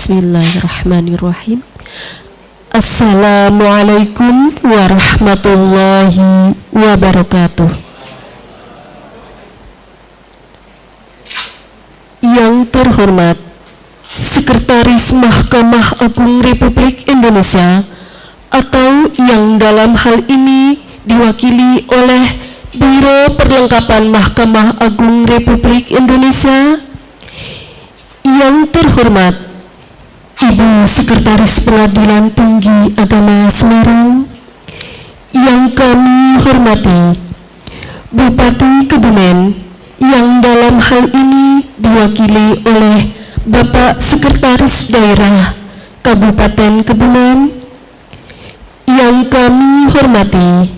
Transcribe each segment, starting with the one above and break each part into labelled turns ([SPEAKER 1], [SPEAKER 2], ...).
[SPEAKER 1] Bismillahirrahmanirrahim. Assalamualaikum warahmatullahi wabarakatuh. Yang terhormat Sekretaris Mahkamah Agung Republik Indonesia, atau yang dalam hal ini diwakili oleh Biro Perlengkapan Mahkamah Agung Republik Indonesia. Yang terhormat Ibu Sekretaris Pengadilan Tinggi Agama Semarang. Yang kami hormati Bupati Kebumen, yang dalam hal ini diwakili oleh Bapak Sekretaris Daerah Kabupaten Kebumen. Yang kami hormati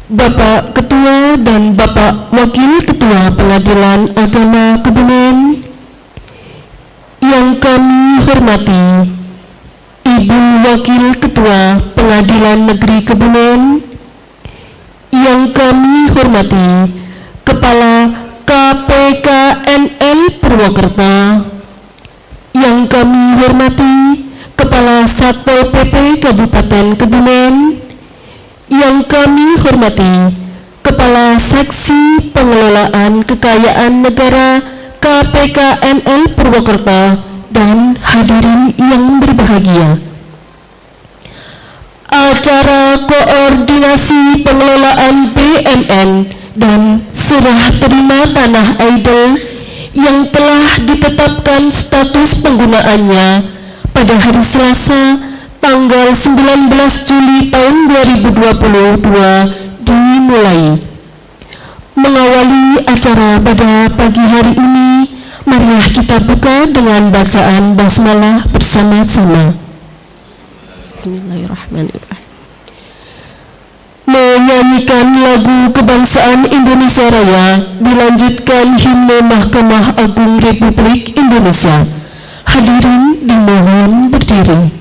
[SPEAKER 1] Bapak Ketua dan Bapak Wakil Ketua Pengadilan Agama Kebumen. Yang kami hormati Ibu Wakil Ketua Pengadilan Negeri Kebumen. Yang kami hormati Kepala KPKNL Purwokerto. Yang kami hormati Kepala Satpol PP Kabupaten Kebumen. Yang kami hormati Kepala Seksi Pengelolaan Kekayaan Negara KPKNL Purwokerto dan hadirin yang berbahagia. Acara koordinasi pengelolaan BMN dan serah terima tanah idol yang telah ditetapkan status penggunaannya pada hari Selasa tanggal 19 Juli tahun 2022 dimulai. Mengawali acara pada pagi hari ini, marilah kita buka dengan bacaan basmalah bersama-sama. Bismillahirrahmanirrahim. menyanyikan lagu kebangsaan Indonesia Raya, dilanjutkan himne Mahkamah Agung Republik Indonesia. Hadirin dimohon berdiri.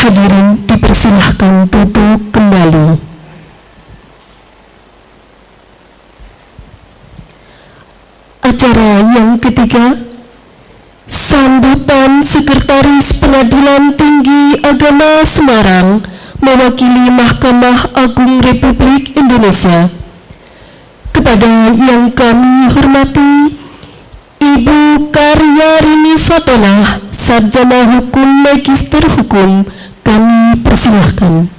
[SPEAKER 1] Hadirin dipersilahkan duduk kembali. Acara yang ketiga, sambutan Sekretaris Pengadilan Tinggi Agama Semarang mewakili Mahkamah Agung Republik Indonesia. Kepada yang kami hormati Ibu Karyarini Fatonah, Sarjana Hukum Magister Hukum, kami persilahkan.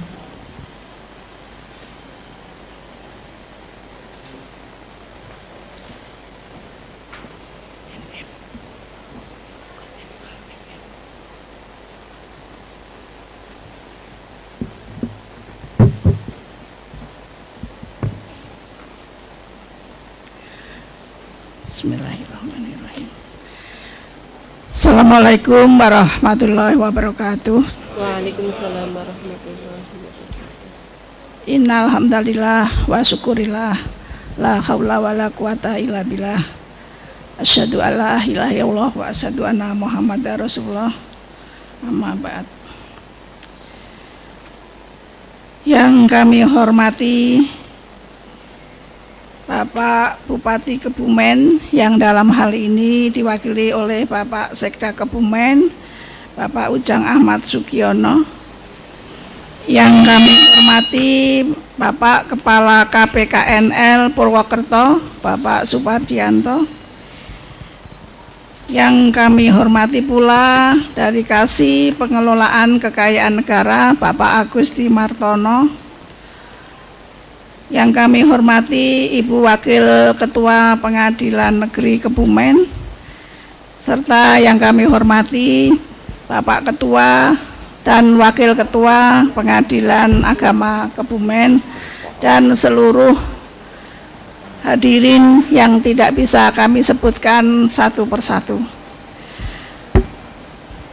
[SPEAKER 2] Bismillahirrahmanirrahim. Assalamualaikum warahmatullahi wabarakatuh.
[SPEAKER 3] Waalaikumsalam warahmatullahi wabarakatuh.
[SPEAKER 2] Innal hamdalillah wa syukurillah la haula wala quwata illa billah. Asyhadu alla ilaha illallah wa asyhadu anna Muhammadar Rasulullah. Amma ba'd. Yang kami hormati Bapak Bupati Kebumen yang dalam hal ini diwakili oleh Bapak Sekda Kebumen, Bapak Ujang Ahmad Sugiono. Yang kami hormati Bapak Kepala KPKNL Purwokerto, Bapak Supardianto. Yang kami hormati pula dari Kasih Pengelolaan Kekayaan Negara, Bapak Agusti Martono. Yang kami hormati Ibu Wakil Ketua Pengadilan Negeri Kebumen, serta yang kami hormati Bapak Ketua dan Wakil Ketua Pengadilan Agama Kebumen dan seluruh hadirin yang tidak bisa kami sebutkan satu persatu.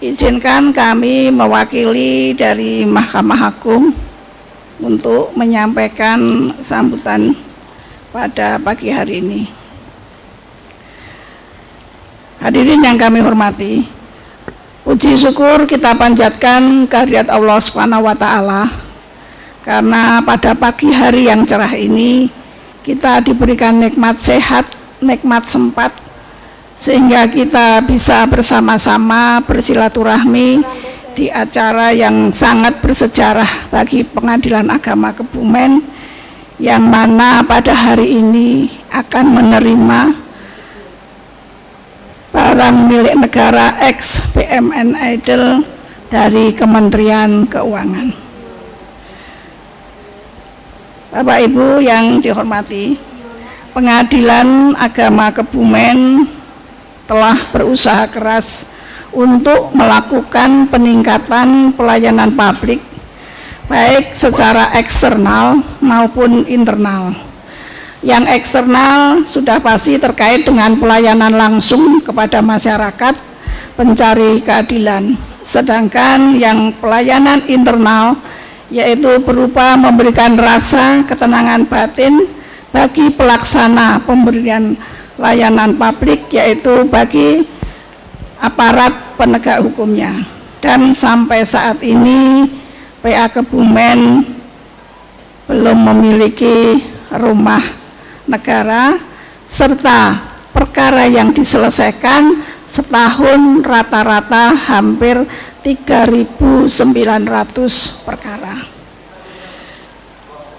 [SPEAKER 2] Izinkan kami mewakili dari Mahkamah Agung untuk menyampaikan sambutan pada pagi hari ini. Hadirin yang kami hormati, puji syukur kita panjatkan kehadirat Allah Subhanahu wa taala karena pada pagi hari yang cerah ini kita diberikan nikmat sehat, nikmat sempat, sehingga kita bisa bersama-sama bersilaturahmi di acara yang sangat bersejarah bagi Pengadilan Agama Kebumen, yang mana pada hari ini akan menerima barang milik negara ex BUMN Idol dari Kementerian Keuangan. Bapak Ibu yang dihormati, Pengadilan Agama Kebumen telah berusaha keras untuk melakukan peningkatan pelayanan publik baik secara eksternal maupun internal. Yang eksternal sudah pasti terkait dengan pelayanan langsung kepada masyarakat pencari keadilan, sedangkan yang pelayanan internal yaitu berupa memberikan rasa ketenangan batin bagi pelaksana pemberian layanan publik, yaitu bagi aparat penegak hukumnya. Dan sampai saat ini PA Kebumen belum memiliki rumah negara, serta perkara yang diselesaikan setahun rata-rata hampir 3.900 perkara.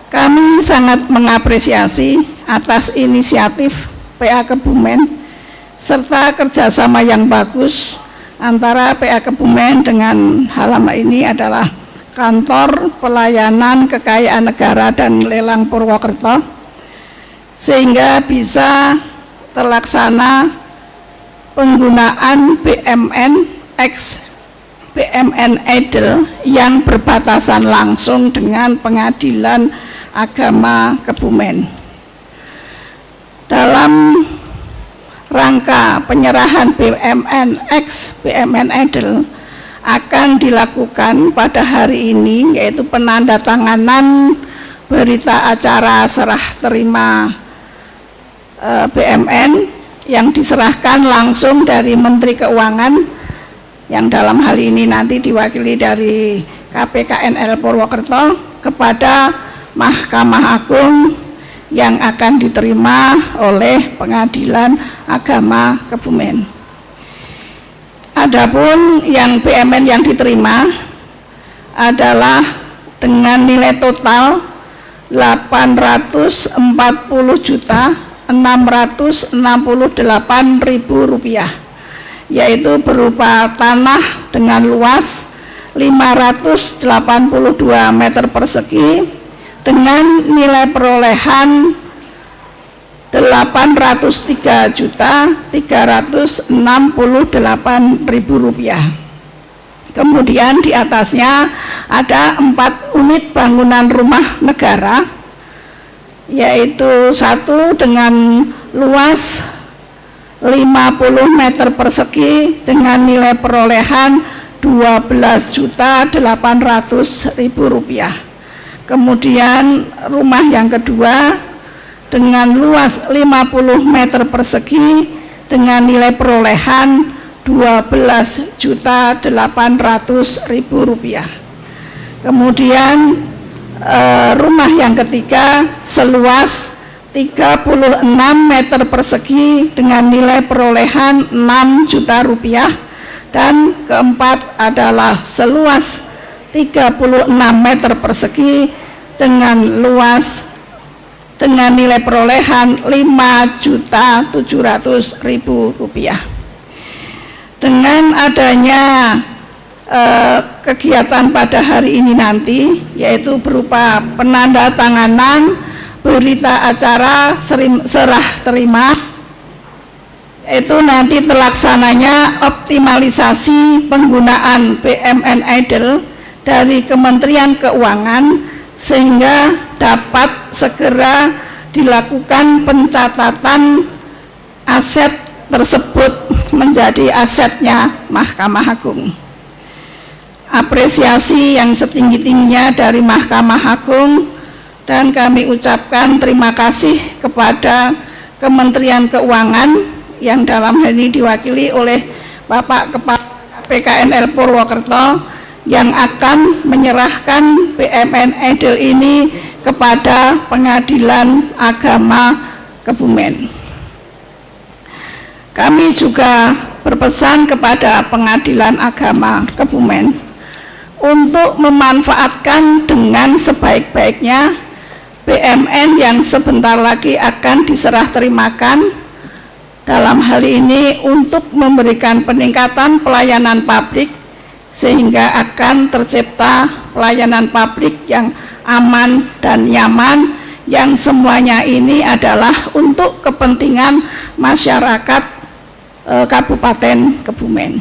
[SPEAKER 2] Kami sangat mengapresiasi atas inisiatif PA Kebumen serta kerjasama yang bagus antara PA Kebumen dengan halaman ini adalah Kantor Pelayanan Kekayaan Negara dan Lelang Purwokerto, sehingga bisa terlaksana penggunaan BUMN ex BUMN Idol yang berbatasan langsung dengan Pengadilan Agama Kebumen. Dalam rangka penyerahan BUMN ex BUMN Idol akan dilakukan pada hari ini, yaitu penandatanganan berita acara serah terima BUMN yang diserahkan langsung dari Menteri Keuangan, yang dalam hal ini nanti diwakili dari KPKNL Purwokerto, kepada Mahkamah Agung yang akan diterima oleh Pengadilan Agama Kebumen. Adapun yang BUMN yang diterima adalah dengan nilai total Rp840.668.000, yaitu berupa tanah dengan luas 582 meter persegi dengan nilai perolehan Rp803.368.000. Kemudian di atasnya ada 4 unit bangunan rumah negara, yaitu satu dengan luas 50 meter persegi dengan nilai perolehan Rp12.800.000. Kemudian rumah yang kedua dengan luas 50 meter persegi dengan nilai perolehan Rp12.800.000. Kemudian rumah yang ketiga seluas 36 meter persegi dengan nilai perolehan Rp6 juta. Dan keempat adalah seluas 36 meter persegi dengan nilai perolehan Rp5.700.000. Dengan adanya kegiatan pada hari ini nanti, yaitu berupa penandatanganan berita acara serah terima, itu nanti terlaksananya optimalisasi penggunaan BMN Idle dari Kementerian Keuangan sehingga dapat segera dilakukan pencatatan aset tersebut menjadi asetnya Mahkamah Agung. Apresiasi yang setinggi-tingginya dari Mahkamah Agung, dan kami ucapkan terima kasih kepada Kementerian Keuangan yang dalam hal ini diwakili oleh Bapak Kepala PKNL Purwokerto yang akan menyerahkan BMN Idle ini kepada Pengadilan Agama Kebumen. Kami juga berpesan kepada Pengadilan Agama Kebumen untuk memanfaatkan dengan sebaik-baiknya BMN yang sebentar lagi akan diserah terimakan, dalam hal ini untuk memberikan peningkatan pelayanan publik sehingga akan tercipta pelayanan publik yang aman dan nyaman, yang semuanya ini adalah untuk kepentingan masyarakat Kabupaten Kebumen.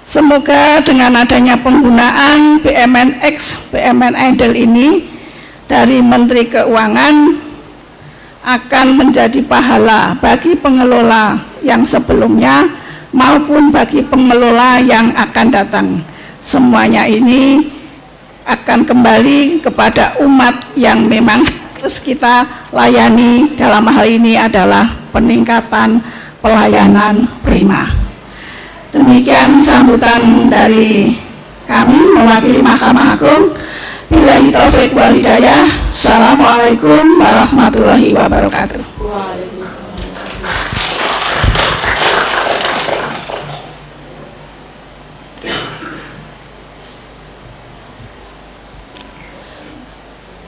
[SPEAKER 2] Semoga dengan adanya penggunaan BMN Idle ini dari Menteri Keuangan akan menjadi pahala bagi pengelola yang sebelumnya maupun bagi pengelola yang akan datang. Semuanya ini akan kembali kepada umat yang memang harus kita layani. Dalam hal ini adalah peningkatan pelayanan prima. Demikian sambutan dari kami mewakili Mahkamah Agung. Billahi taufiq wal hidayah. Assalamualaikum warahmatullahi wabarakatuh.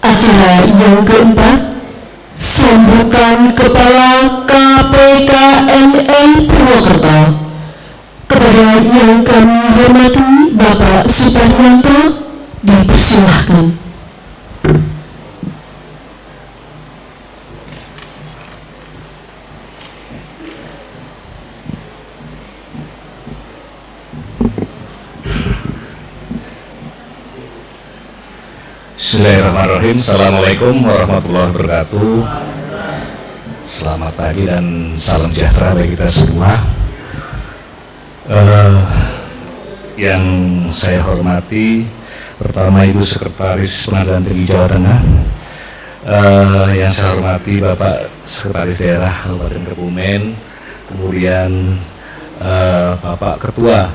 [SPEAKER 1] Acara yang keempat, sambutan Kepala KPKNL Purwokerto. Kepada yang kami hormati Bapak Suparyanto, dipersilahkan.
[SPEAKER 4] Bismillahirrahmanirrahim. Assalamualaikum warahmatullahi wabarakatuh. Selamat pagi dan salam sejahtera bagi kita semua. Yang saya hormati, pertama Ibu Sekretaris Pengadilan Tinggi Jawa Tengah, yang saya hormati Bapak Sekretaris Daerah Kabupaten Kebumen, kemudian Bapak Ketua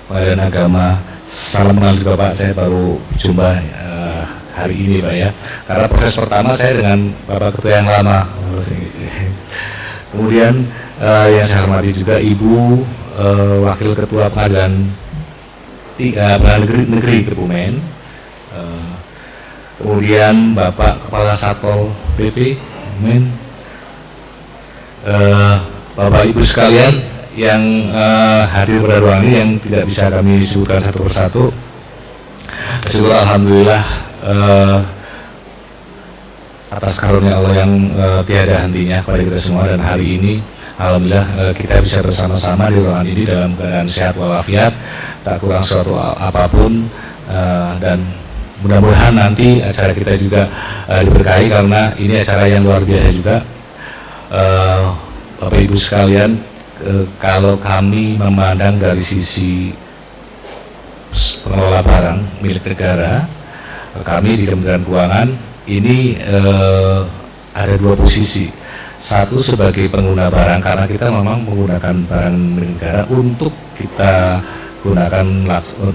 [SPEAKER 4] Pengadilan Agama. Salam kenal juga Pak, saya baru jumpa hari ini Pak ya, karena proses pertama saya dengan Bapak Ketua yang lama. Kemudian yang saya hormati juga Ibu Wakil Ketua Pengadilan Negeri Kebumen, kemudian Bapak Kepala Satpol PP Kebumen, Bapak Ibu sekalian yang hadir pada ruang ini yang tidak bisa kami sebutkan satu persatu. Syukur alhamdulillah atas karunia Allah yang tiada hentinya kepada kita semua, dan hari ini alhamdulillah kita bisa bersama-sama di ruangan ini dalam keadaan sehat walafiat, tak kurang suatu apapun, dan mudah-mudahan nanti acara kita juga diberkahi karena ini acara yang luar biasa juga. Bapak Ibu sekalian, kalau kami memandang dari sisi pengelola barang milik negara, kami di Kementerian Keuangan ini ada dua posisi. Satu sebagai pengguna barang, karena kita memang menggunakan barang milik negara untuk kita gunakan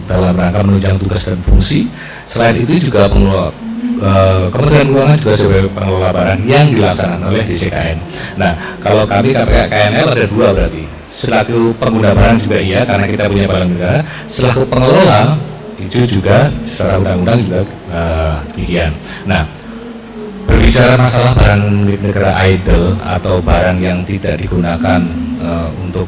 [SPEAKER 4] dalam rangka menunjang tugas dan fungsi. Selain itu juga Kementerian Keuangan juga sebagai pengelola barang yang dilaksanakan oleh DJKN. Nah, kalau kami KPKNL ada dua berarti. Selaku pengguna barang juga iya, karena kita punya barang negara. Selaku pengelola itu juga secara undang-undang juga demikian. Nah, berbicara masalah barang milik negara idle atau barang yang tidak digunakan untuk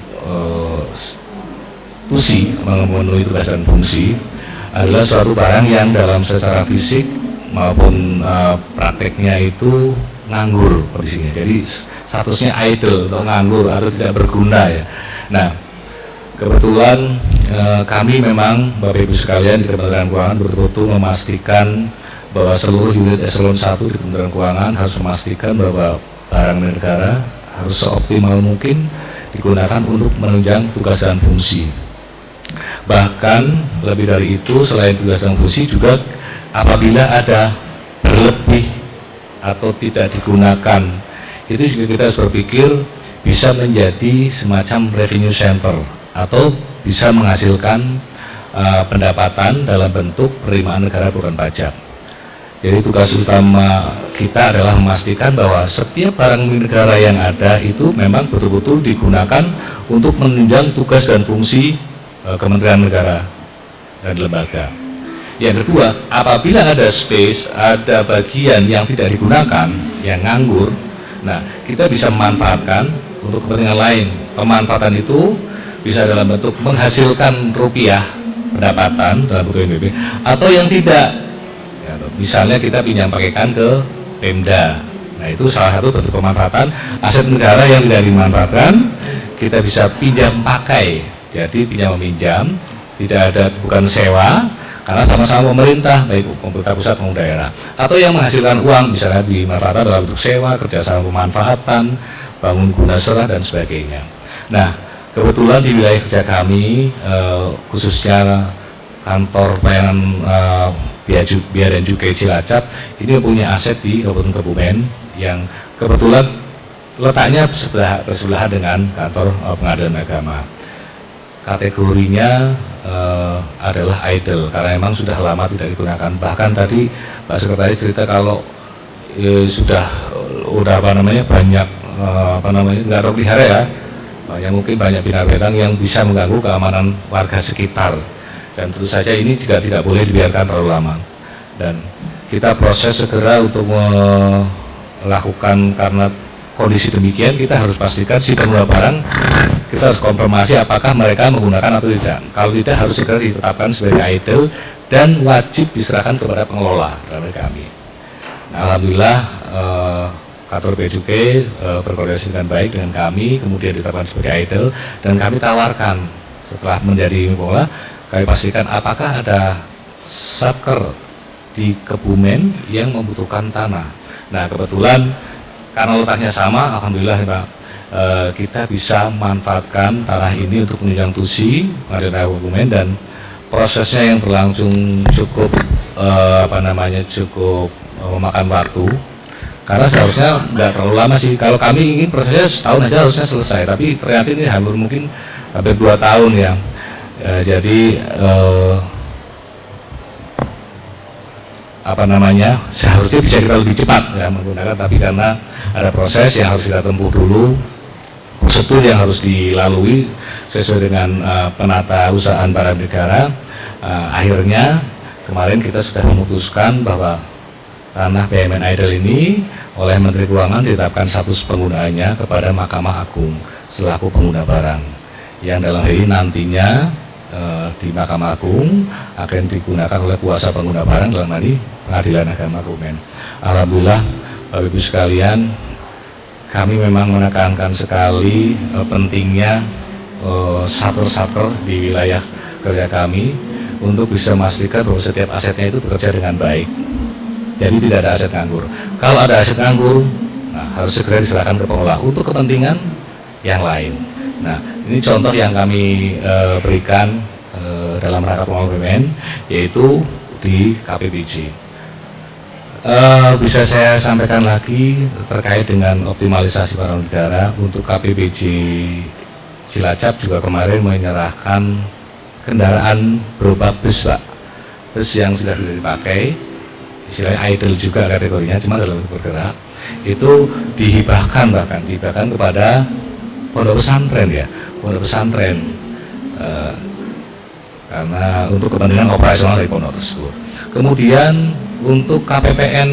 [SPEAKER 4] memenuhi tugas dan fungsi adalah suatu barang yang dalam secara fisik maupun prakteknya itu nganggur kondisinya. Jadi statusnya idle atau nganggur atau tidak berguna ya. Nah, kebetulan kami memang Bapak Ibu sekalian di Kementerian Keuangan betul-betul memastikan bahwa seluruh unit eselon 1 di Kementerian Keuangan harus memastikan bahwa barang milik negara harus seoptimal mungkin digunakan untuk menunjang tugas dan fungsi. Bahkan lebih dari itu, selain tugas dan fungsi juga apabila ada berlebih atau tidak digunakan, itu juga kita harus berpikir bisa menjadi semacam revenue center atau bisa menghasilkan pendapatan dalam bentuk penerimaan negara bukan pajak. Jadi tugas utama kita adalah memastikan bahwa setiap barang milik negara yang ada itu memang betul-betul digunakan untuk menunjang tugas dan fungsi Kementerian Negara dan lembaga. Yang kedua, apabila ada space, ada bagian yang tidak digunakan, yang nganggur, nah kita bisa memanfaatkan untuk kepentingan lain. Pemanfaatan itu bisa dalam bentuk menghasilkan rupiah pendapatan dalam bentuk NBP, atau yang tidak. Ya, misalnya kita pinjam pakaikan ke Pemda. Nah itu salah satu bentuk pemanfaatan aset negara yang tidak dimanfaatkan. Kita bisa pinjam pakai, jadi pinjam meminjam, tidak ada, bukan sewa, karena sama-sama pemerintah, baik pemerintah pusat maupun daerah, atau yang menghasilkan uang, misalnya dimanfaatkan dalam bentuk sewa, kerjasama pemanfaatan, bangun guna serah dan sebagainya. Nah, kebetulan di wilayah kerja kami, khususnya kantor pelayanan Bea dan Cukai Cilacap, ini punya aset di Kabupaten Kebumen yang kebetulan letaknya bersebelahan dengan kantor pengadilan agama. Kategorinya adalah idle karena memang sudah lama tidak digunakan. Bahkan tadi Pak Sekretaris cerita kalau udah banyak nggak terpelihara ya, mungkin banyak binatang yang bisa mengganggu keamanan warga sekitar, dan tentu saja ini juga tidak boleh dibiarkan terlalu lama, dan kita proses segera untuk melakukan. Karena kondisi demikian, kita harus pastikan si pengguna barang, kita harus konfirmasi apakah mereka menggunakan atau tidak. Kalau tidak, harus segera ditetapkan sebagai idle dan wajib diserahkan kepada pengelola dari kami. Nah, alhamdulillah kantor Bea Cukai berkoordinasi dengan baik dengan kami, kemudian ditetapkan sebagai idle, dan kami tawarkan setelah menjadi pengelola, kami pastikan apakah ada satker di Kebumen yang membutuhkan tanah. Nah, kebetulan karena letaknya sama, alhamdulillah Pak, kita bisa manfaatkan tanah ini untuk menunjang TUSI Pengadilan Kebumen, dan prosesnya yang berlangsung cukup cukup memakan waktu, karena seharusnya tidak terlalu lama sih. Kalau kami ingin prosesnya setahun aja harusnya selesai, tapi ternyata ini mungkin hampir 2 tahun ya. Jadi seharusnya bisa kita lebih cepat ya menggunakan, tapi karena ada proses yang harus kita tempuh dulu, prosedur yang harus dilalui sesuai dengan penata usahaan barang negara. Akhirnya kemarin kita sudah memutuskan bahwa tanah BUMN idle ini oleh Menteri Keuangan ditetapkan status penggunaannya kepada Mahkamah Agung selaku pengguna barang, yang dalam hal ini nantinya di Mahkamah Agung akan digunakan oleh kuasa pengguna barang dalam hal ini Pengadilan Agama Kebumen. Alhamdulillah Bapak Ibu sekalian, kami memang menekankan sekali pentingnya satker-satker di wilayah kerja kami untuk bisa memastikan bahwa setiap asetnya itu bekerja dengan baik. Jadi tidak ada aset nganggur. Kalau ada aset nganggur, harus segera diserahkan ke pengelola untuk kepentingan yang lain. Nah, ini contoh yang kami berikan dalam rangka pembangunan BUMN, yaitu di KPBJ. Bisa saya sampaikan lagi terkait dengan optimalisasi barang negara. Untuk KPBJ Cilacap juga kemarin menyerahkan kendaraan berupa bus, Pak. Bus yang sudah dipakai, istilahnya idle juga kategorinya, cuma dalam bentuk bergerak, itu dihibahkan kepada pondok pesantren ya, pondok pesantren, karena untuk kepentingan operasional dari pondok tersebut. Kemudian untuk KPPN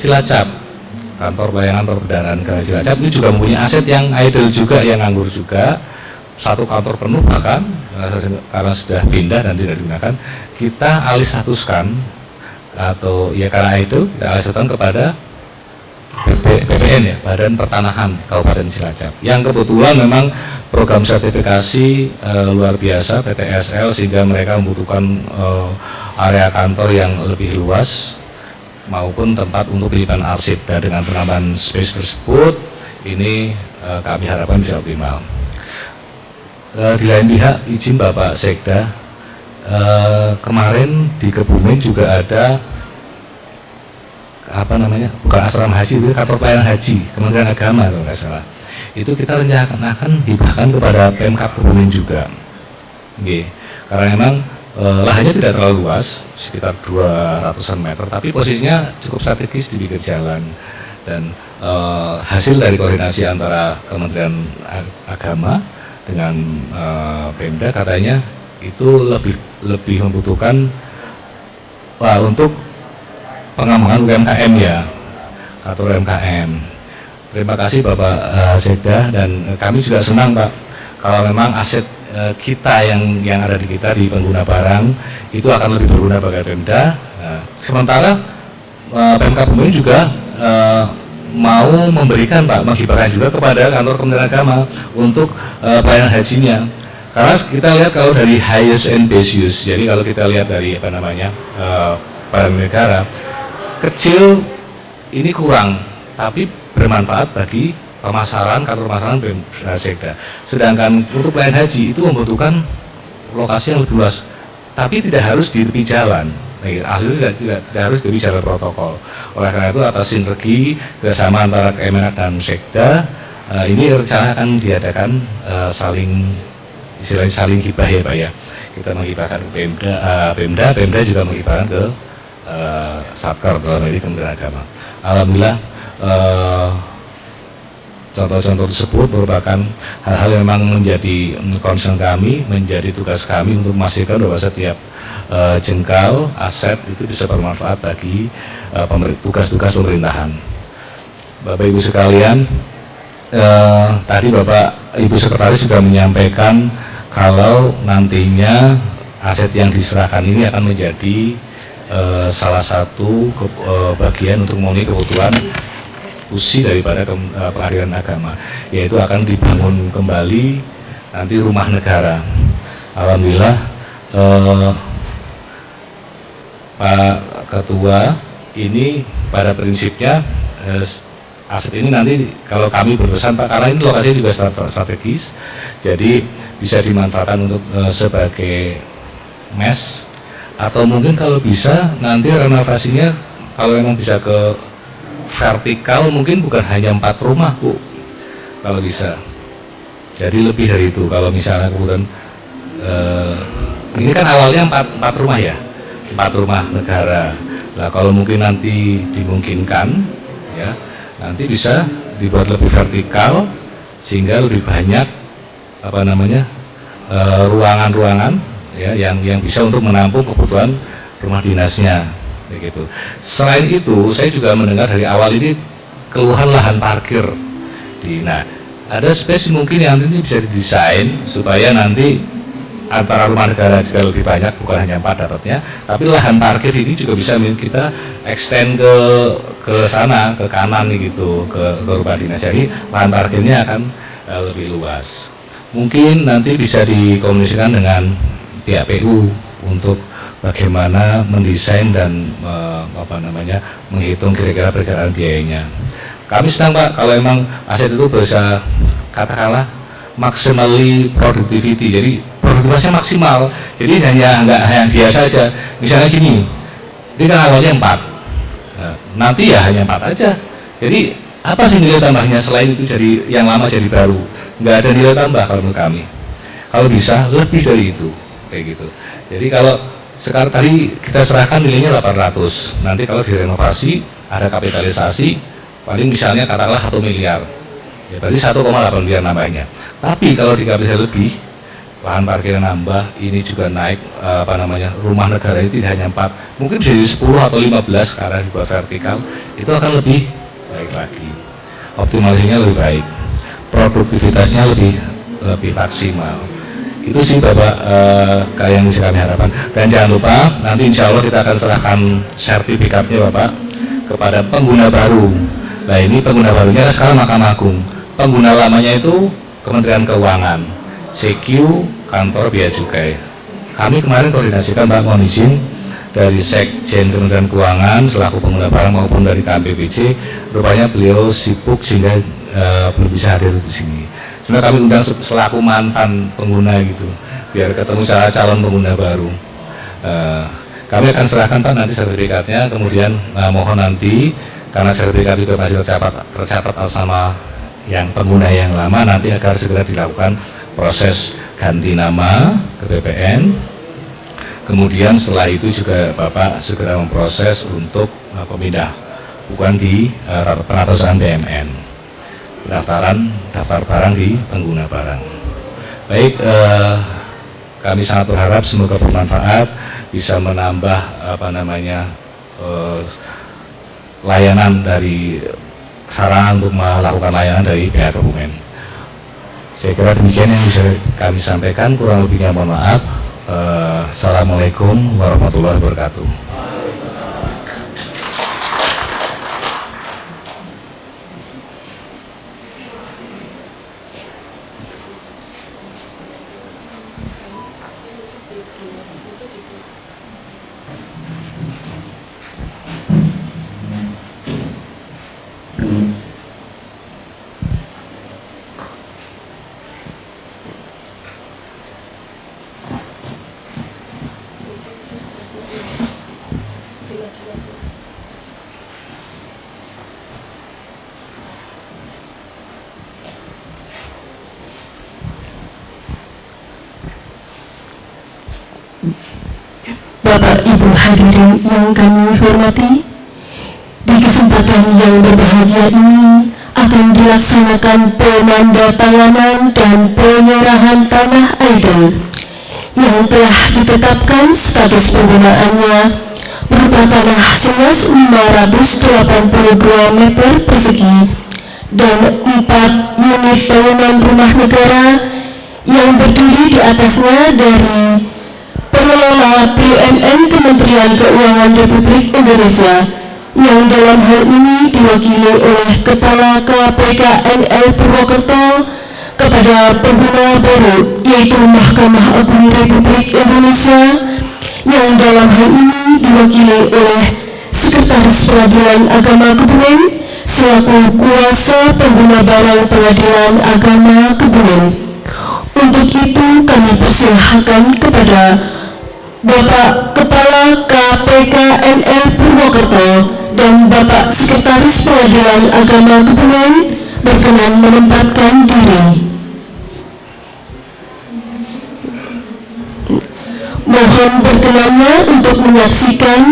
[SPEAKER 4] Cilacap, kantor pelayanan perbendaharaan negara Cilacap, itu juga mempunyai aset yang idle juga, yang nganggur juga, satu kantor penuh bahkan, karena sudah pindah dan tidak digunakan, kita alih statuskan, atau ya karena itu kita alih statuskan kepada BPN ya, Badan Pertanahan Kabupaten Cilacap, yang kebetulan memang program sertifikasi luar biasa PTSL, sehingga mereka membutuhkan area kantor yang lebih luas maupun tempat untuk penyimpanan arsip, dan dengan penambahan space tersebut ini kami harapkan bisa optimal. Di lain pihak, izin Bapak Sekda, kemarin di Kebumen juga ada bukan asrama haji, itu kantor pelayanan haji Kementerian Agama kalau nggak salah. Itu kita rencanakan hibahkan kepada Pemkab Kebumen juga, karena memang lahannya tidak terlalu luas, sekitar 200-an meter, tapi posisinya cukup strategis di pinggir jalan, dan hasil dari koordinasi antara Kementerian Agama dengan Pemda katanya itu lebih membutuhkan untuk pengembangan UMKM ya, kantor UMKM. Terima kasih Bapak Sekda, dan kami juga senang Pak kalau memang aset kita yang ada di kita di pengguna barang itu akan lebih berguna bagi Pemda. Sementara Pemkab Kebumen juga mau memberikan Pak, menghibahkan juga kepada kantor Kementerian Agama untuk pelayanan hajinya. Karena kita lihat kalau dari highest and best use, jadi kalau kita lihat dari barang negara kecil ini kurang, tapi bermanfaat bagi pemasaran, kantor pemasaran Pemda Sekda. Sedangkan untuk pelayanan haji itu membutuhkan lokasi yang lebih luas, tapi tidak harus di tepi jalan. Aslinya tidak harus di jalan protokol. Oleh karena itu, atas sinergi kerjasama antara Kemenak dan Sekda, ini rencana akan diadakan saling hibah ya Pak ya. Kita menghibahkan ke Pemda juga menghibahkan ke Satker, dalam ini Kementerian Agama. Alhamdulillah, contoh-contoh tersebut merupakan hal-hal yang memang menjadi concern kami, menjadi tugas kami untuk memastikan bahwa setiap jengkal aset itu bisa bermanfaat bagi tugas-tugas pemerintahan. Bapak Ibu sekalian, tadi Bapak Ibu Sekretaris juga menyampaikan kalau nantinya aset yang diserahkan ini akan menjadi salah satu bagian untuk memenuhi kebutuhan usi daripada pengadilan agama, yaitu akan dibangun kembali nanti rumah negara. Alhamdulillah, Pak Ketua, ini pada prinsipnya aset ini nanti kalau kami berpesan Pak, karena ini lokasinya juga strategis, jadi bisa dimanfaatkan untuk sebagai mes, atau mungkin kalau bisa nanti renovasinya kalau memang bisa ke vertikal, mungkin bukan hanya 4 rumah Bu, kalau bisa jadi lebih dari itu. Kalau misalnya kemudian ini kan awalnya 4 rumah ya, 4 rumah negara. Nah kalau mungkin nanti dimungkinkan ya, nanti bisa dibuat lebih vertikal sehingga lebih banyak ruangan-ruangan ya yang bisa untuk menampung kebutuhan rumah dinasnya begitu. Selain itu, saya juga mendengar dari awal ini keluhan lahan parkir nah ada space mungkin yang nanti bisa didesain supaya nanti antara rumah negara juga lebih banyak, bukan hanya 4 dapatnya, tapi lahan parkir ini juga bisa kita extend ke sana, ke kanan gitu, ke rumah dinas. Jadi lahan parkirnya akan lebih luas. Mungkin nanti bisa dikomunikasikan dengan pihak PU untuk bagaimana mendesain dan menghitung kira-kira perkiraan biayanya. Kami senang Pak kalau memang aset itu bisa katakanlah maximally productivity, jadi produktivitasnya maksimal. Jadi nggak hanya biasa aja. Misalnya gini, ini kan awalnya 4, nanti ya hanya 4 aja. Jadi apa sih nilai tambahnya selain itu jadi yang lama jadi baru? Nggak ada nilai tambah kalau menurut kami. Kalau bisa lebih dari itu, kayak gitu. Jadi kalau sekarang tadi kita serahkan nilainya 800, nanti kalau direnovasi ada kapitalisasi paling misalnya katakanlah 1 miliar, ya berarti 1,8 miliar nambahnya. Tapi kalau dikapitalisasi lebih, lahan parkir nambah, ini juga naik, rumah negara itu tidak hanya 4, mungkin bisa jadi 10 atau 15 karena dibuat vertikal, itu akan lebih baik lagi, optimalisasinya lebih baik, produktivitasnya lebih maksimal. Itu sih Bapak yang bisa kami harapkan. Dan jangan lupa nanti insya Allah kita akan serahkan sertifikatnya Bapak kepada pengguna baru. Nah ini pengguna barunya sekarang Mahkamah Agung, pengguna lamanya itu Kementerian Keuangan, CQ, Kantor Bea Cukai. Kami kemarin koordinasikan Pak, mohon izin dari Sekjen Kementerian Keuangan selaku pengguna barang maupun dari KPBC, rupanya beliau sibuk sehingga belum bisa hadir di sini. Sebenarnya kami undang selaku mantan pengguna gitu, biar ketemu calon pengguna baru. Kami akan serahkan Pak nanti sertifikatnya, kemudian mohon nanti karena sertifikat juga masih tercatat sama yang pengguna yang lama, nanti agar segera dilakukan proses ganti nama ke BPN. Kemudian setelah itu juga Bapak segera memproses untuk pemindah, bukan di penatasan BMN, daftar barang di pengguna barang. Baik, kami sangat berharap semoga bermanfaat, bisa menambah layanan dari sarana untuk melakukan layanan dari pihak Kebumen. Saya kira demikian yang bisa kami sampaikan, kurang lebihnya mohon maaf. Assalamualaikum warahmatullahi wabarakatuh.
[SPEAKER 1] Bapak Ibu hadirin yang kami hormati, di kesempatan yang berbahagia ini akan dilaksanakan penandatanganan dan penyerahan tanah idle yang telah ditetapkan status penggunaannya berupa tanah seluas 582 meter persegi dan 4 unit bangunan rumah negara yang berdiri di atasnya dari pengelola BUMN Kementerian Keuangan Republik Indonesia yang dalam hal ini diwakili oleh Kepala KPK NL Purwokerto kepada pengguna baru yaitu Mahkamah Agung Republik Indonesia yang dalam hal ini diwakili oleh Sekretaris Pengadilan Agama Kebumen selaku kuasa pengguna barang Pengadilan Agama Kebumen. Untuk itu kami persilahkan kepada Bapak Kepala KPK NL Purwokerto dan Bapak Sekretaris Pengadilan Agama Kebumen berkenan menempatkan diri. Mohon berkenannya untuk menyaksikan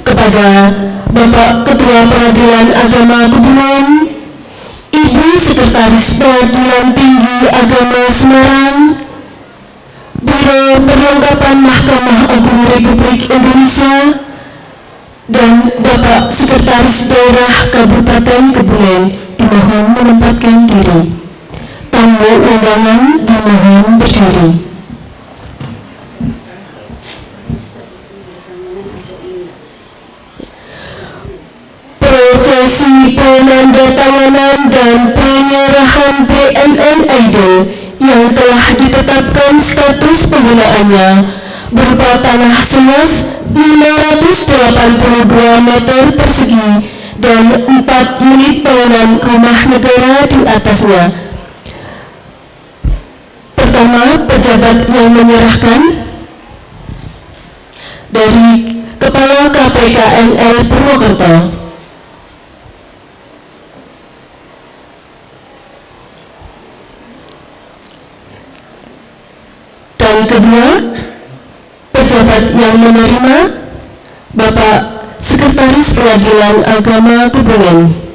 [SPEAKER 1] kepada Bapak Ketua Pengadilan Agama Kebumen, Ibu Sekretaris Pengadilan Tinggi Agama Semarang, Biro Perlengkapan Mahkamah Agung Republik Indonesia, dan Bapak Sekretaris Daerah Kabupaten Kebumen dimohon menempatkan diri. Tamu undangan dimohon berdiri. Prosesi penandatanganan dan penyerahan BUMN idle yang telah ditetapkan status penggunaannya berupa tanah seluas 582 meter persegi dan 4 unit bangunan rumah negara di atasnya pertama, pejabat yang menyerahkan dari Kepala KPK NL Purwokerto. Dan kedua, pejabat yang menerima Bapak Sekretaris Pengadilan Agama Kebumen.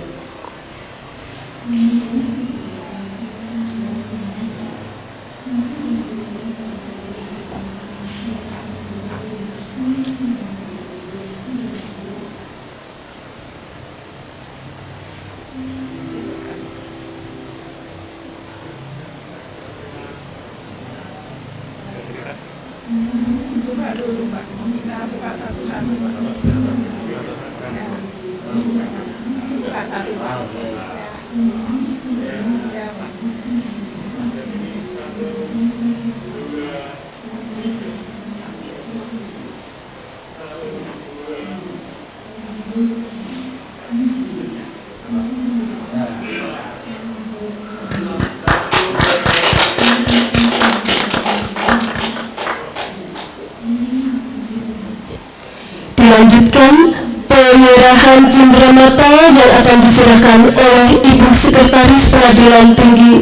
[SPEAKER 1] Dilanjutkan penyerahan cindramata yang akan diserahkan oleh Ibu Sekretaris Pengadilan Tinggi.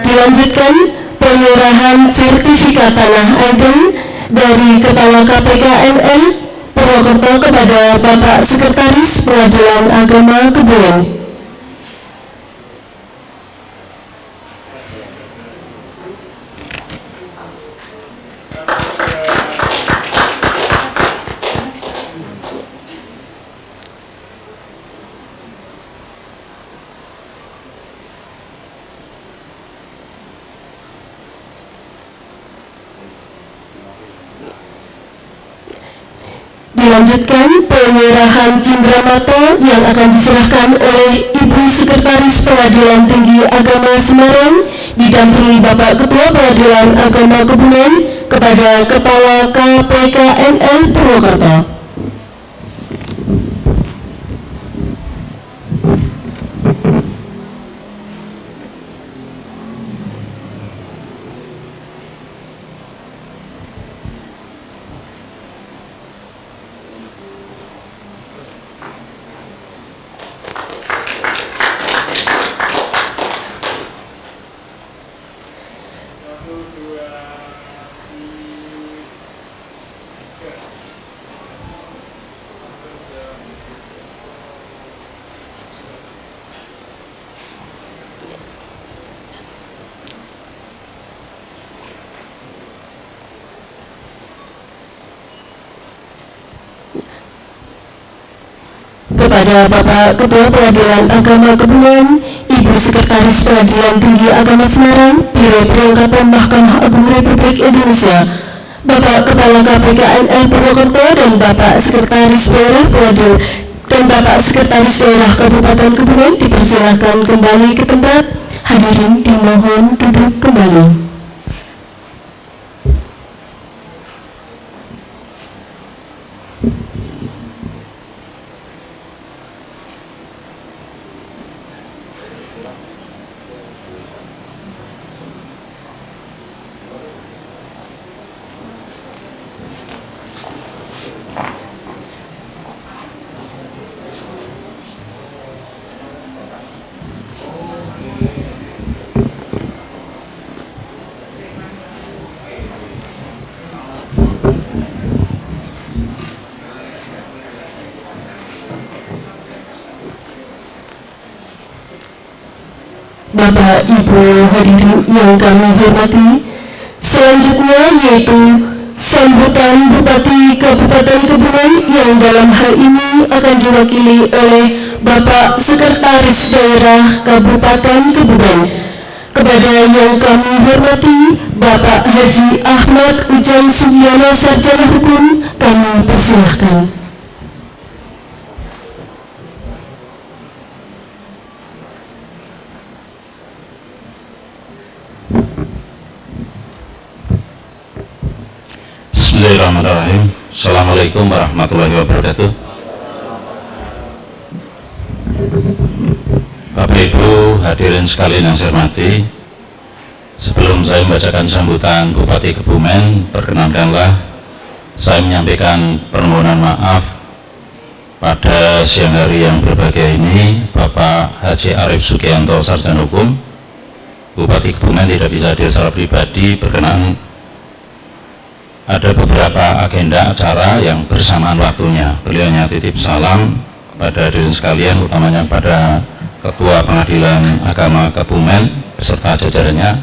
[SPEAKER 1] Dilanjutkan penyerahan sertifikat tanah aiden dari Kepala KPK NL Purwokerto kepada Bapak Sekretaris Pengadilan Agama Kebumen. Dilanjutkan penyerahan cindramata yang akan diserahkan oleh Ibu Sekretaris Pengadilan Tinggi Agama Semarang didampingi Bapak Ketua Pengadilan Agama Kebumen kepada Kepala KPK NL Purwokerto. Kepada Bapak Ketua Pengadilan Agama Kebumen, Ibu Sekretaris Pengadilan Tinggi Agama Semarang, Biro Perlengkapan Mahkamah Agung Republik Indonesia, Bapak Kepala KPK NL Purwokerto dan Bapak Sekretaris Daerah Pengadilan dan Bapak Sekretaris Daerah Kabupaten Kebumen dipersilakan kembali ke tempat. Hadirin dimohon duduk kembali. Bapak Ibu hadirin yang kami hormati, selanjutnya yaitu sambutan Bupati Kabupaten Kebumen yang dalam hal ini akan diwakili oleh Bapak Sekretaris Daerah Kabupaten Kebumen. Kepada yang kami hormati Bapak Haji Ahmad Ujang Sugiono Sarjana Hukum, kami persilahkan.
[SPEAKER 5] Bismillahirrahmanirrahim. Assalamualaikum warahmatullahi wabarakatuh. Bapak Ibu wabarakatuh. Hadirin sekalian yang saya hormati, sebelum saya membacakan sambutan Bupati Kebumen, perkenankanlah saya menyampaikan permohonan maaf pada siang hari yang berbahagia ini. Bapak Haji Arief Sugianto, Sarjana Hukum, Bupati Kebumen tidak bisa hadir secara pribadi berkenaan ada beberapa agenda acara yang bersamaan waktunya. Beliau hanya titip salam kepada hadirin sekalian, utamanya pada Ketua Pengadilan Agama Kebumen beserta jajarannya.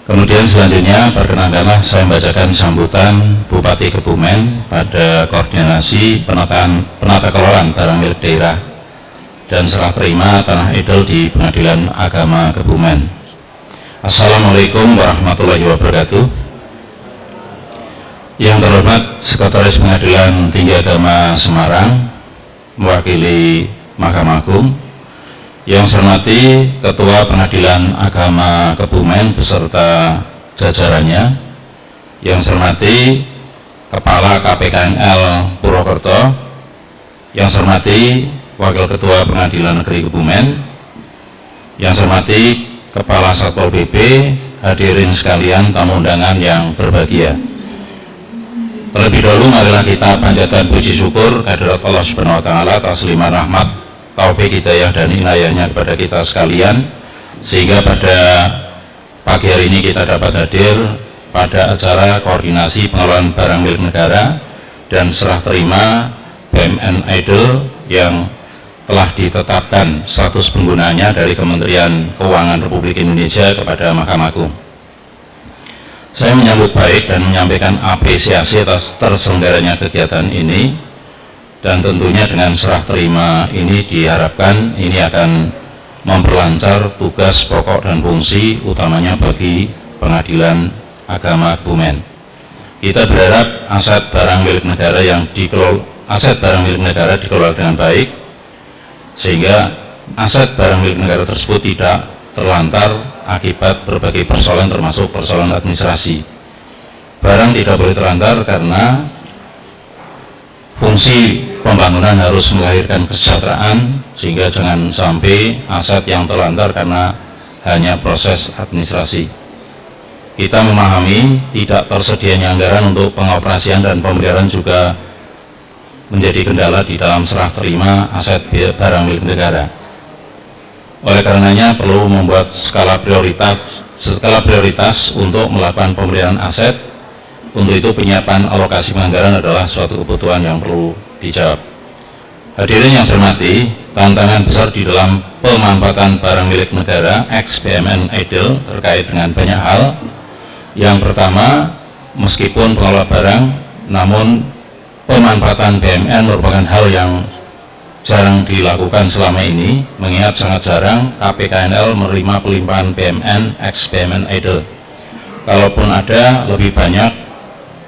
[SPEAKER 5] Kemudian selanjutnya perkenankanlah saya membacakan sambutan Bupati Kebumen pada koordinasi penata kelolaan barang milik daerah dan serah terima tanah idul di Pengadilan Agama Kebumen. Assalamualaikum warahmatullahi wabarakatuh. Yang terhormat Sekretaris Pengadilan Tinggi Agama Semarang mewakili Mahkamah Agung, yang saya hormati Ketua Pengadilan Agama Kebumen beserta jajarannya, yang saya hormati Kepala KPKNL Purwokerto, yang saya hormati Wakil Ketua Pengadilan Negeri Kebumen, yang saya hormati Kepala Satpol PP, hadirin sekalian tamu undangan yang berbahagia. Terlebih dahulu marilah kita panjatkan puji syukur kehadirat Allah Subhanahu wa taala atas limpahan rahmat, taufik, hidayah dan inayahnya kepada kita sekalian, sehingga pada pagi hari ini kita dapat hadir pada acara koordinasi pengelolaan barang milik negara dan serah terima BUMN Idol yang telah ditetapkan status penggunaannya dari Kementerian Keuangan Republik Indonesia kepada Mahkamah Agung. Saya menyambut baik dan menyampaikan apresiasi atas terselenggaranya kegiatan ini, dan tentunya dengan serah terima ini diharapkan ini akan memperlancar tugas pokok dan fungsi utamanya bagi Pengadilan Agama Kebumen. Kita berharap aset barang milik negara dikelola dengan baik, sehingga aset barang milik negara tersebut tidak terlantar akibat berbagai persoalan termasuk persoalan administrasi. Barang tidak boleh terlantar karena fungsi pembangunan harus melahirkan kesejahteraan, sehingga jangan sampai aset yang terlantar karena hanya proses administrasi. Kita memahami tidak tersedianya anggaran untuk pengoperasian dan pemeliharaan juga menjadi kendala di dalam serah terima aset barang milik negara. Oleh karenanya perlu membuat skala prioritas untuk melakukan pemeliharaan aset. Untuk itu penyiapan alokasi anggaran adalah suatu kebutuhan yang perlu dijawab. Hadirin yang saya hormati, tantangan besar di dalam pemanfaatan barang milik negara ex BUMN Idol terkait dengan banyak hal. Yang pertama, meskipun pengelola barang, namun pemanfaatan BUMN merupakan hal yang jarang dilakukan selama ini, mengingat sangat jarang KPKNL menerima pelimpahan BUMN ex BUMN Idol. Kalaupun ada, lebih banyak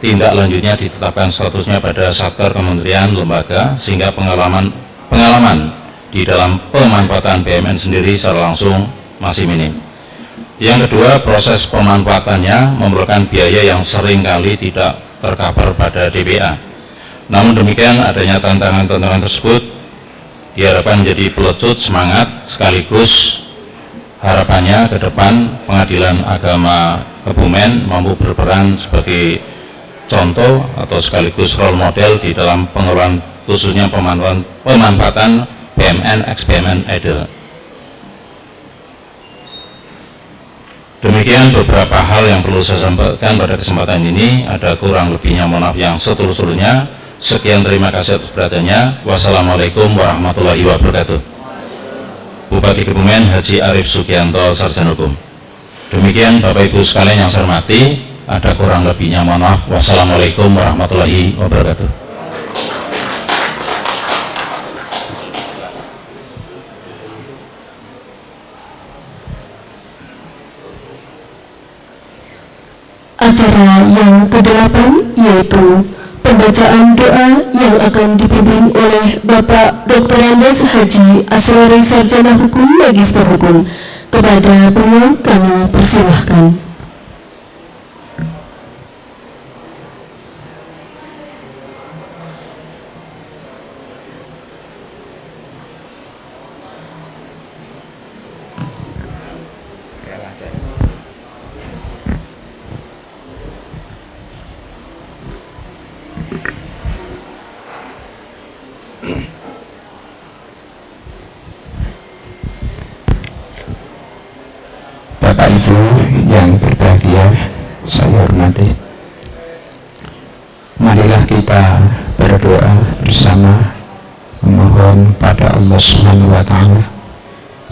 [SPEAKER 5] tindak lanjutnya ditetapkan statusnya pada satker kementerian lembaga, sehingga pengalaman di dalam pemanfaatan BUMN sendiri secara langsung masih minim. Yang kedua, proses pemanfaatannya memerlukan biaya yang seringkali tidak tercover pada DPA. Namun demikian, adanya tantangan-tantangan tersebut diharapkan menjadi pelecut semangat, sekaligus harapannya ke depan Pengadilan Agama Kebumen mampu berperan sebagai contoh atau sekaligus role model di dalam pengelolaan khususnya pemanfaatan BUMN ex BUMN Idol. Demikian beberapa hal yang perlu saya sampaikan pada kesempatan ini. Ada kurang lebihnya mohon maaf yang setulus-tulusnya. Sekian, terima kasih atas perhatiannya. Wassalamualaikum warahmatullahi wabarakatuh. Bupati Kebumen Haji Arief Sugianto, Sarjana Hukum. Demikian Bapak Ibu sekalian yang saya hormati, ada kurang lebihnya mohon maaf. Wassalamualaikum warahmatullahi wabarakatuh.
[SPEAKER 1] Acara yang ke-8 yaitu pembacaan doa yang akan dipimpin oleh Bapak Dr. Andes Haji Aswari, Sarjana Hukum, Magister Hukum. Kepada beliau kami persilahkan.
[SPEAKER 6] Bapak Ibu yang berbahagia, saya hormati. Marilah kita berdoa bersama, memohon pada Allah Subhanahu wa Ta'ala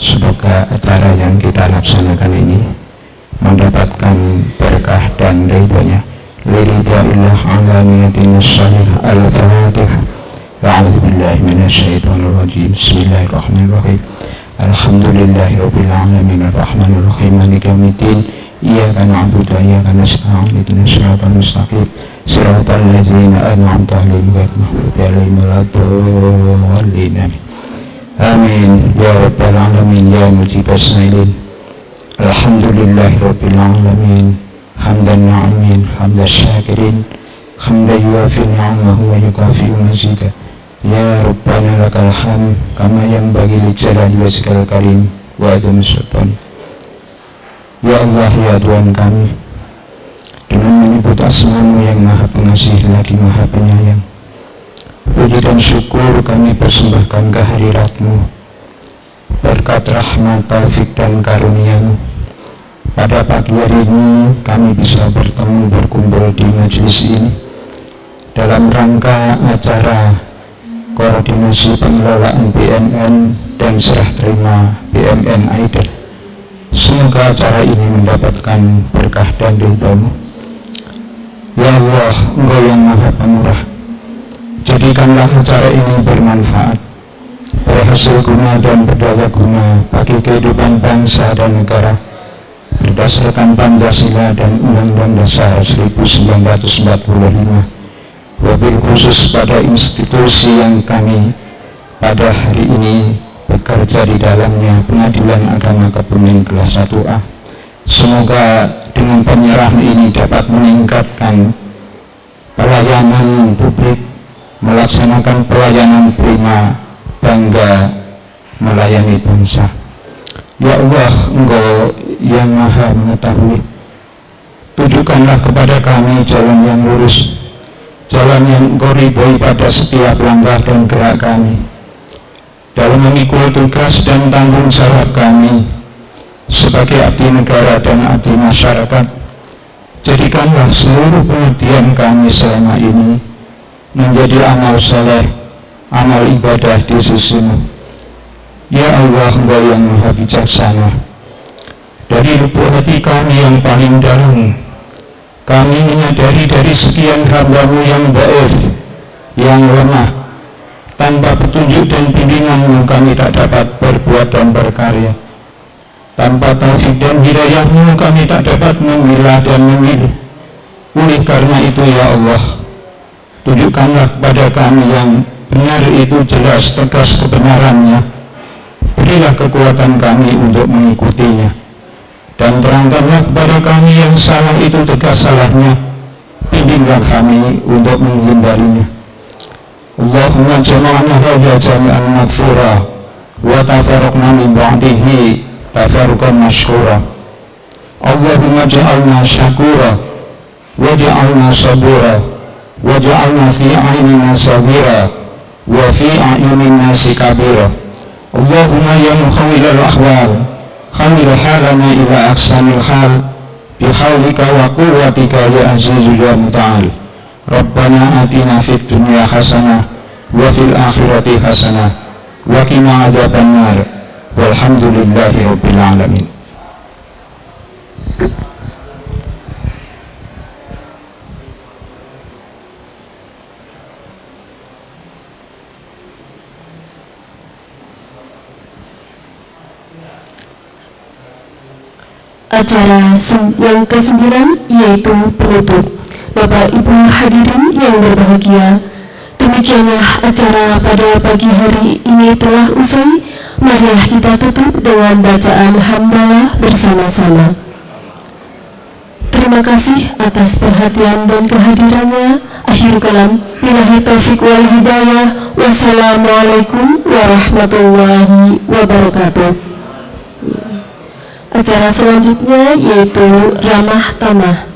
[SPEAKER 6] semoga acara yang kita laksanakan ini mendapatkan berkah dan ridhonya. Liridha'illah ala niyatina salihah. Al-Fatihah. A'udzu billahi minasyaitonir rajim. Bismillahirrahmanirrahim. Alhamdulillahirabbil alamin arrahmanir rahim maliki yaumiddin. Iyyaka na'budu wa iyyaka nasta'in ihdinas siratal mustaqim siratal ladzina an'amta 'alaihim ghairil maghdubi 'alaihim waladdallin. Amin ya rabbal alamin ya mujibas sa'ilin. Alhamdulillahirabbil alamin hamdan na'imin hamdas syakirin hamdan yuwafi ni'amahu wa yukafi'u mazidah. Ya Rabbana lakal hamd kama yanbaghi li jalali wajhikal karim wa adami sultan. Ya Allah, ya Tuhan kami, dengan menyebut asma-Mu yang maha pengasih lagi maha penyayang, puji dan syukur kami persembahkan kehadirat-Mu. Berkat rahmat, taufik dan karunia-Mu, pada pagi hari ini kami bisa bertemu berkumpul di majelis ini dalam rangka acara koordinasi pengelolaan BMN dan serah terima BMN Aidil. Semoga acara ini mendapatkan berkah dan ridho-Mu. Ya Allah, Engkau yang maha pemurah, jadikanlah acara ini bermanfaat, berhasil guna dan berdaya guna bagi kehidupan bangsa dan negara berdasarkan Pancasila dan Undang-Undang Dasar 1945. Wabil khusus pada institusi yang kami pada hari ini bekerja di dalamnya, Pengadilan Agama Kebumen kelas 1A. Semoga dengan penyerahan ini dapat meningkatkan pelayanan publik, melaksanakan pelayanan prima, bangga melayani bangsa. Ya Allah, Engkau yang maha mengetahui, tunjukkanlah kepada kami jalan yang lurus, jalan yang Engkau ridhoi pada setiap langkah dan gerak kami dalam memikul tugas dan tanggung jawab kami sebagai abdi negara dan abdi masyarakat. Jadikanlah seluruh pengabdian kami selama ini menjadi amal saleh, amal ibadah di sisi-Mu. Ya Allah, Engkau yang maha bijaksana, dari lubuk hati kami yang paling dalam kami menyadari dari sekian hamba-Mu yang dhaif, yang lemah, tanpa petunjuk dan bimbingan-Mu kami tak dapat berbuat dan berkarya. Tanpa taufik dan hidayah-Mu kami tak dapat memilah dan memilih. Oleh karena itu ya Allah, tunjukkanlah kepada kami yang benar itu jelas tegas kebenarannya. Berilah kekuatan kami untuk mengikutinya, dan terangkanlah kepada kami yang salah itu tegas salahnya. Bimbinglah kami untuk menghindarinya. Allahumma jama'na hadha jami'an maghfura wa tafarraqna min ba'dihi tafarruqan mashkura. Allahumma ja'alna syakura wa ja'alna sabura wa ja'alna fi a'yunina saghira wa fi a'yunin nasi kabira. Allahumma ya mukhawwilal ahwal khawil halana ila ahsanil hal bihawlika wa quwwatika ya azizu ya muta'al. Rabbana atina fid dunya hasanah wa fil akhirati hasanah wa qina adzabannar walhamdulillahi rabbil alamin.
[SPEAKER 1] Acara yang ke-9 yaitu penutup. Bapak Ibu hadirin yang berbahagia, demikianlah acara pada pagi hari ini telah usai. Marilah kita tutup dengan bacaan hamdalah bersama-sama. Terima kasih atas perhatian dan kehadirannya. Akhir kalam, billahi taufiq wal hidayah. Wassalamualaikum warahmatullahi wabarakatuh. Acara selanjutnya yaitu ramah tamah.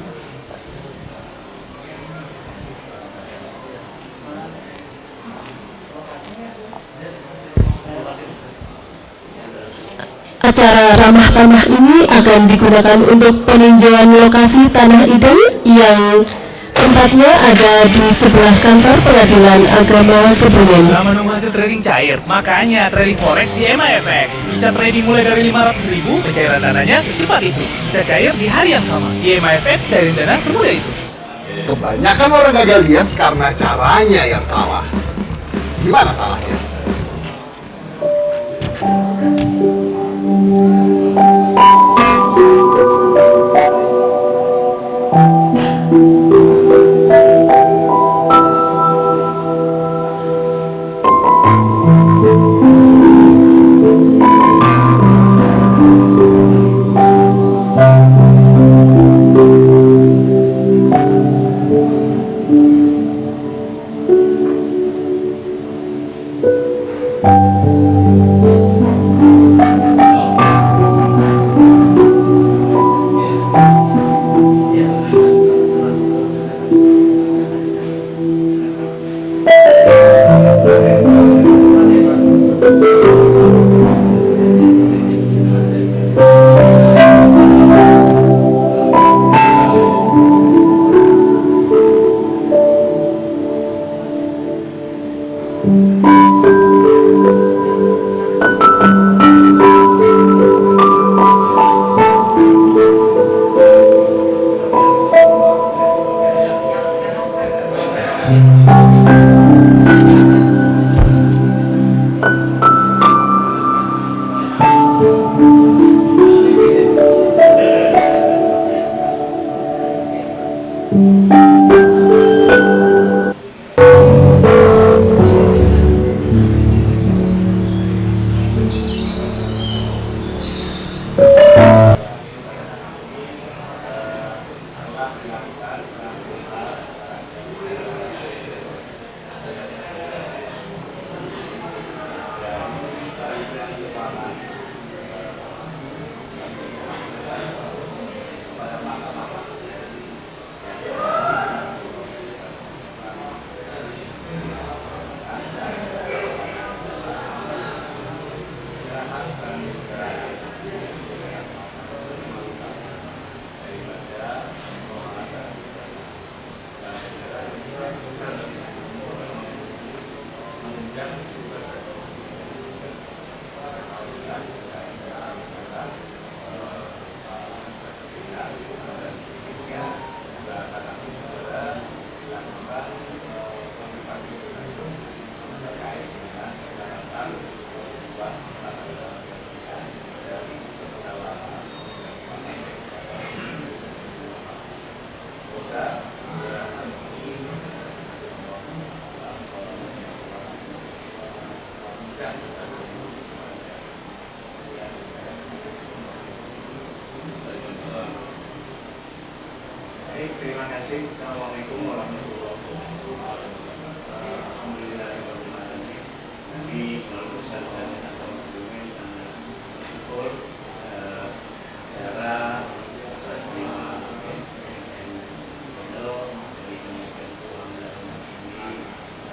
[SPEAKER 1] Acara secara ramah tamah ini akan digunakan untuk peninjauan lokasi tanah idul yang tempatnya ada di sebelah kantor Pengadilan Agama Kebumen.
[SPEAKER 7] Setelah menunggu hasil trading cair, makanya trading forex di MIFX. Bisa trading mulai dari 500.000, pencairan dananya secepat itu. Bisa cair di hari yang sama. Di MIFX cairin dana semudah itu.
[SPEAKER 8] Kebanyakan orang gagal diet karena caranya yang salah. Gimana salahnya?
[SPEAKER 9] Terima kasih. Assalamualaikum warahmatullahi wabarakatuh. Alhamdulillah. Nanti melalui